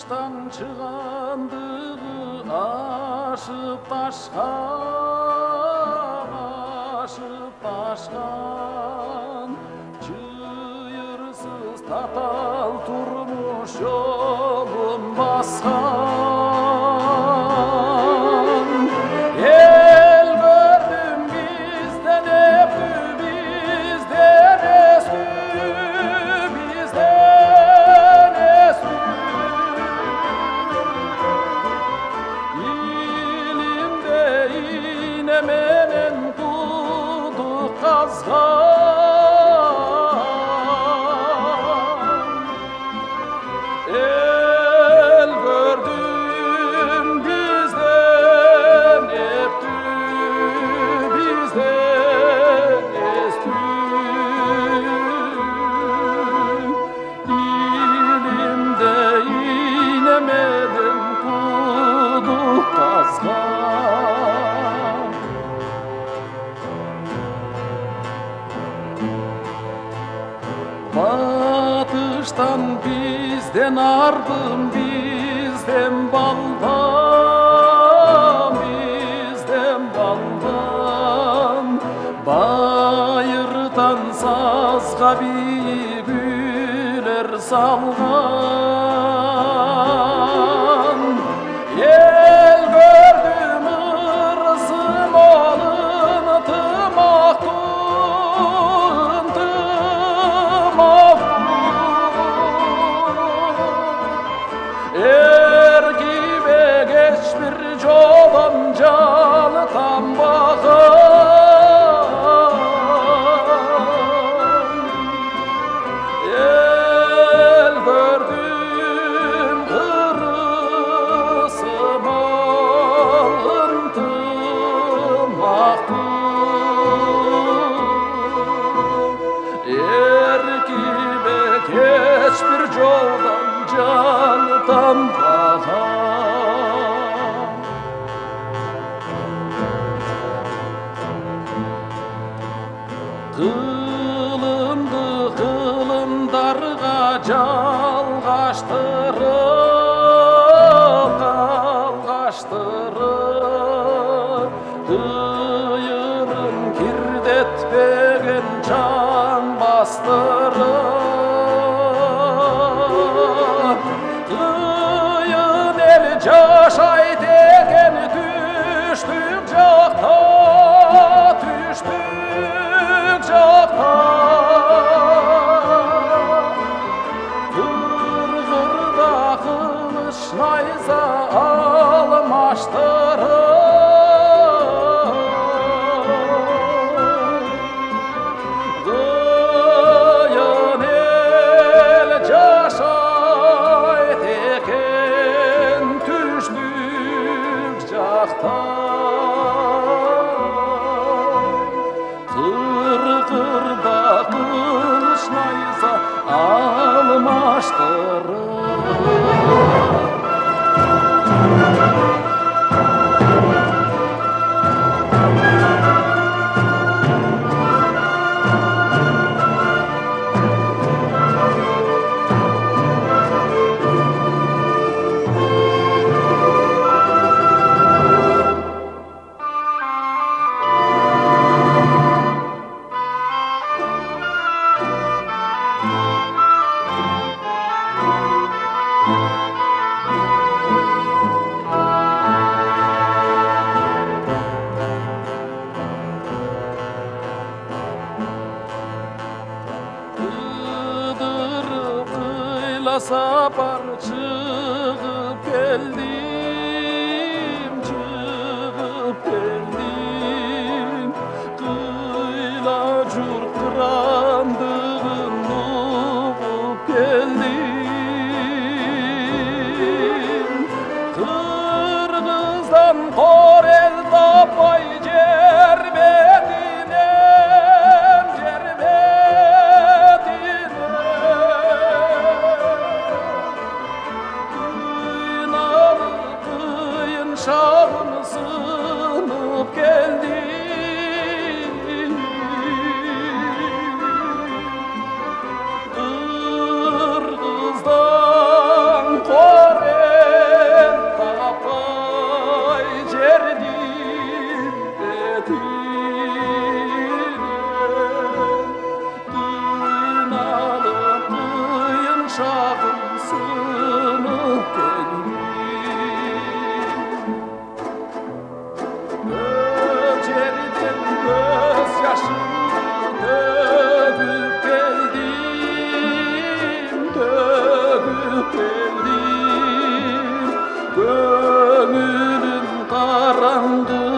Batıştan çıkandığı aşıp taşkan çığırsız tatal turmuş yolun baskan el gördüm bizden öptü bizden esti bizden esti ilimde inemenen duduk kazgan el gördüm bizden öptü bizden esti ilimde inemeden duduk kazgan Batıştan bizden ardım bizden baldan bayırdan sazga bülbüller salgan el gördüm ırzım alındım Erkibe geç bir çoban canı tam bakan el gördüm kırısım alındım Erkibe geç bir çoban canıdan bakan Kılımdı kılımdarga calgaçtırıp Kıyırın kirdetpegen can bastırıp Kıyın el caşay degen düştük cakta Kırgırda kılıç nayza almıştırıp Kıyın el caşay degen düştük cakta Kırgırda kılıç nayza almıştırıp Sapar çıkıp geldim Kıyla cur kırandığın nukup geldim Kırgızdan korel tapay şahım sınıp geldi Kırgız'dan Kore Gönlüm karanlık